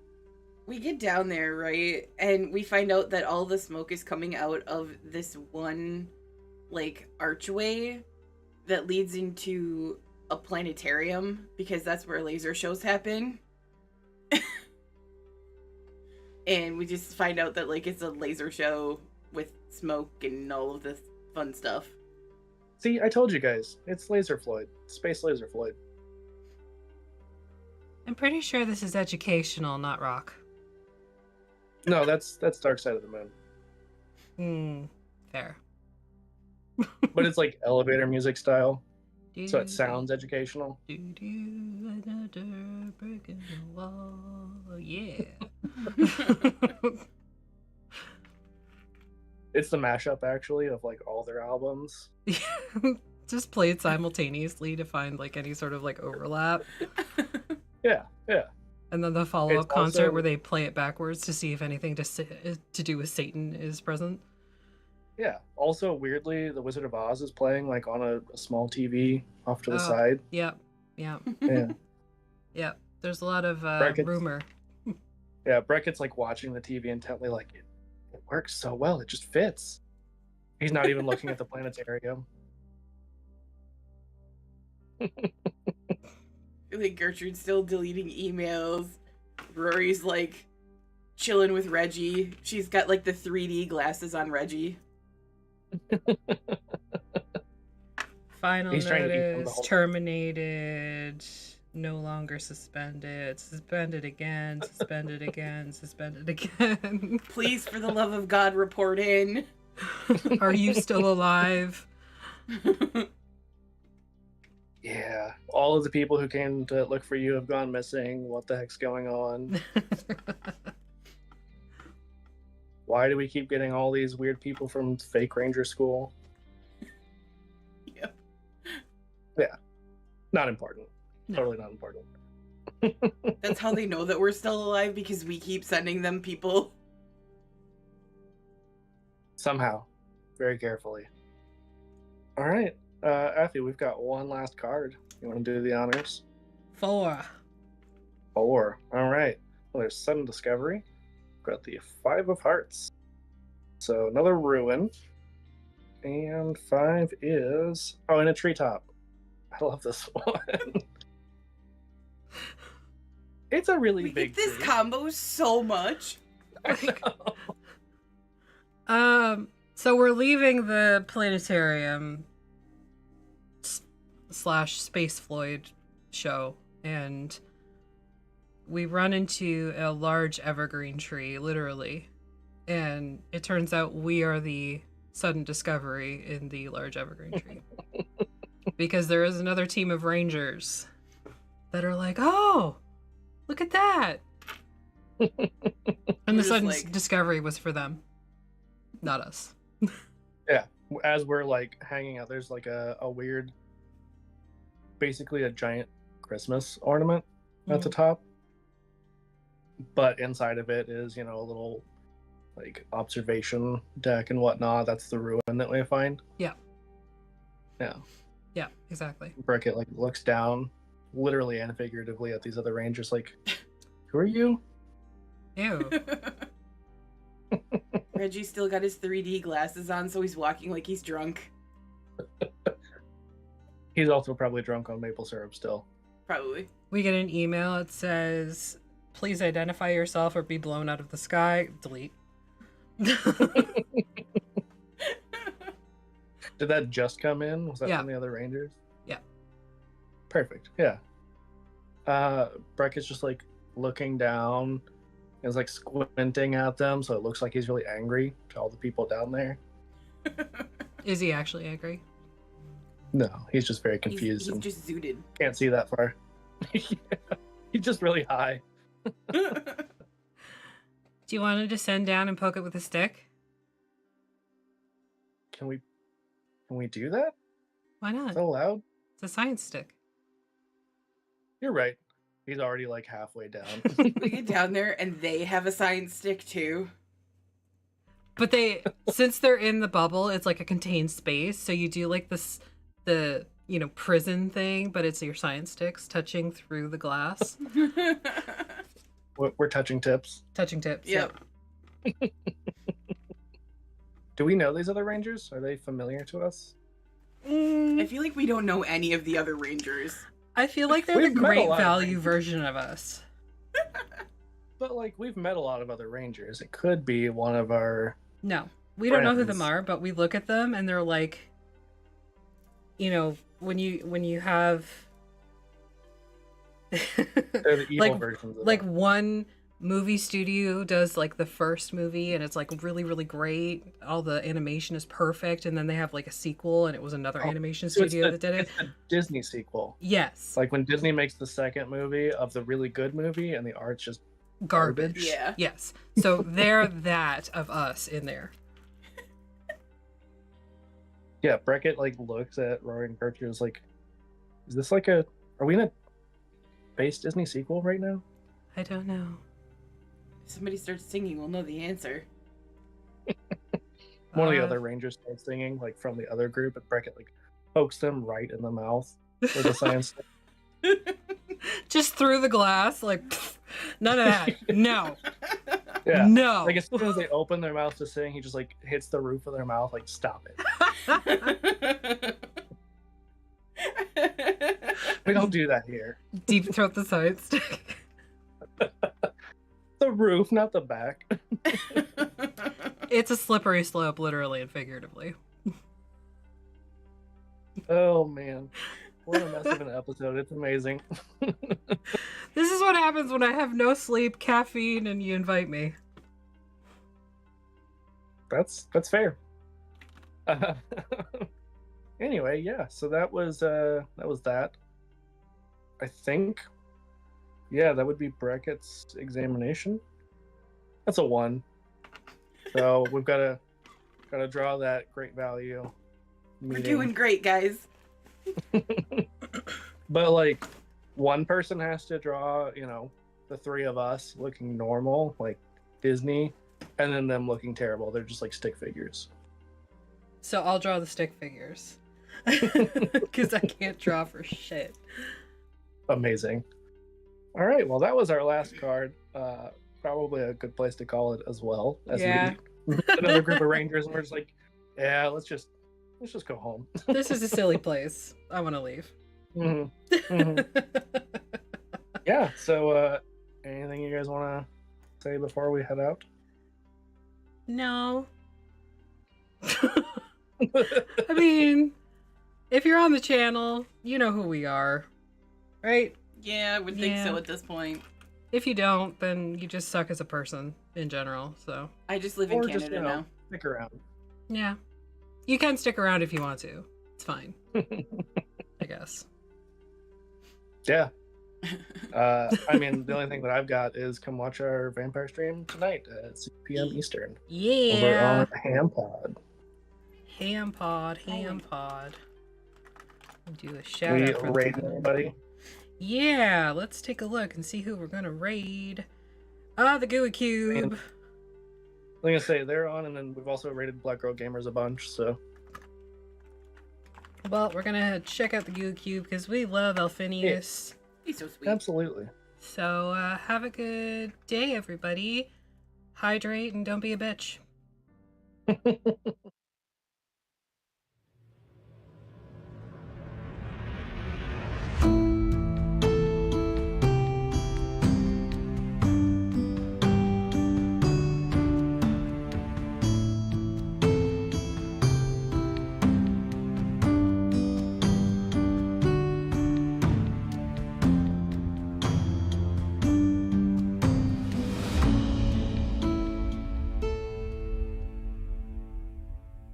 we get down there, right? And we find out that all the smoke is coming out of this one, like, archway that leads into a planetarium, because that's where laser shows happen. And we just find out that, like, it's a laser show with smoke and all of this fun stuff. See, I told you guys. It's Laser Floyd. Space Laser Floyd. I'm pretty sure this is educational, not rock. No, that's Dark Side of the Moon. Fair. But it's like elevator music style, so it sounds educational. Another brick in the wall, yeah. It's the mashup, actually, of like all their albums. just played simultaneously to find like any sort of like overlap. Yeah, yeah. And then the follow-up It's concert also- where they play it backwards to see if anything to do with Satan is present. Yeah. Also, weirdly, The Wizard of Oz is playing like on a small TV off to the Oh. side. Yep. Yeah. Yeah. Yep. There's a lot of Brackett's- rumor. Yeah, Brackett's like watching the TV intently, like it works so well, it just fits. He's not even looking at the planetarium. Like Gertrude's still deleting emails. Rory's like chilling with Reggie. She's got like the 3D glasses on Reggie. Final He's trying to eat them the notice, whole time. terminated, no longer suspended, suspended again, suspended again, suspended again. Please, for the love of God, report in. Are you still alive? Yeah, all of the people who came to look for you have gone missing. What the heck's going on? Why do we keep getting all these weird people from fake Ranger school? Yep. Yeah, not important. No. Totally not important. That's how they know that we're still alive, because we keep sending them people. Somehow, very carefully. All right, Aphi, we've got one last card. You want to do the honors? 4. 4. All right. Well, there's sudden discovery. We've got the 5 of Hearts. So another ruin. And 5 is in a treetop. I love this one. It's a really We big get this tree. combo so much. I know. So we're leaving the planetarium slash Space Floyd show, and we run into a large evergreen tree, literally. And it turns out we are the sudden discovery in the large evergreen tree. Because there is another team of rangers that are like, oh, look at that. And We're the just sudden like- discovery was for them, not us. As we're like hanging out, there's like a weird, basically a giant Christmas ornament at the top. But inside of it is, a little like observation deck and whatnot. That's the ruin that we find. Yeah. Yeah. Yeah, exactly. Breckett like looks down, literally and figuratively, at these other rangers, like, "Who are you?" Ew. Reggie still got his 3D glasses on, so he's walking like he's drunk. He's also probably drunk on maple syrup still. Probably. We get an email. It says, please identify yourself or be blown out of the sky. Delete. Did that just come in? Was that Yeah. from the other rangers? Yeah. Perfect. Yeah. Breckett's just like looking down. He's like squinting at them, so it looks like he's really angry to all the people down there. Is he actually angry? No, he's just very confused He's and just zooted. can't see that far. Yeah. He's just really high. Do you want to descend down and poke it with a stick? Can we do that? Why not? Is that allowed? It's a science stick. You're right. He's already like halfway down. We get down there and they have a science stick too. But since they're in the bubble, it's like a contained space. So you do like the prison thing, but it's your science sticks touching through the glass. We're touching tips. Touching tips. Yep. Do we know these other rangers? Are they familiar to us? I feel like we don't know any of the other rangers. I feel like they're We've the met a great lot of value rangers. version of us. But like we've met a lot of other rangers. It could be one of our No, we don't know who them Friends. are, but we look at them and they're like, when you have they're the evil like versions of like them. one movie studio does like the first movie and it's like really really great, all the animation is perfect, and then they have like a sequel and it was another animation So it's studio the- that did it. It's a Disney sequel. Yes, Like when Disney makes the second movie of the really good movie and the art's just garbage. Yeah. Yes, so they're that of us in there. Yeah, Breckett like looks at Rory and Gertrude and is like, is this like are we in a base Disney sequel right now? I don't know. If somebody starts singing, we'll know the answer. One of the other Rangers starts singing, like from the other group, and Breckett like pokes them right in the mouth with a science. Just through the glass, like, pfft, none of that. No. Yeah. No. Like as soon as they open their mouth to sing, he just like hits the roof of their mouth, like stop it. We don't do that here. Deep throat the science stick. The roof, not the back. It's a slippery slope, literally and figuratively. Oh man. What a mess of an episode. It's amazing. This is what happens when I have no sleep, caffeine, and you invite me. That's fair. Anyway, yeah, so that was that. I think, yeah, that would be Breckett's examination. That's a 1. So we've got to draw that great value. We're doing great, guys. But like, one person has to draw, you know, the 3 of us looking normal, like Disney, and then them looking terrible. They're just like stick figures. So I'll draw the stick figures. Because I can't draw for shit. Amazing. All right, well, that was our last card. Probably a good place to call it as well. As Yeah. Another group of Rangers, and we're just like, yeah, let's just go home. This is a silly place. I want to leave. Mm-hmm. Mm-hmm. Yeah, so anything you guys want to say before we head out? No. I mean, if you're on the channel, you know who we are, right? Yeah, I would think so at this point. If you don't, then you just suck as a person in general, so. I just live in Or Canada just, you know, now. stick around. Yeah. You can stick around if you want to. It's fine. I guess. Yeah. I mean, the only thing that I've got is come watch our vampire stream tonight at 6 p.m. Eastern. Over Yeah. on Ham Pod. Ham pod. Do a shout We out for raid the... anybody? Yeah, let's take a look and see who we're gonna raid. The Gooey Cube. I'm gonna say they're on, and then we've also raided Black Girl Gamers a bunch, so. Well, we're gonna check out the Gooey Cube because we love Alphinius. He's so sweet. Absolutely. So, have a good day, everybody. Hydrate and don't be a bitch.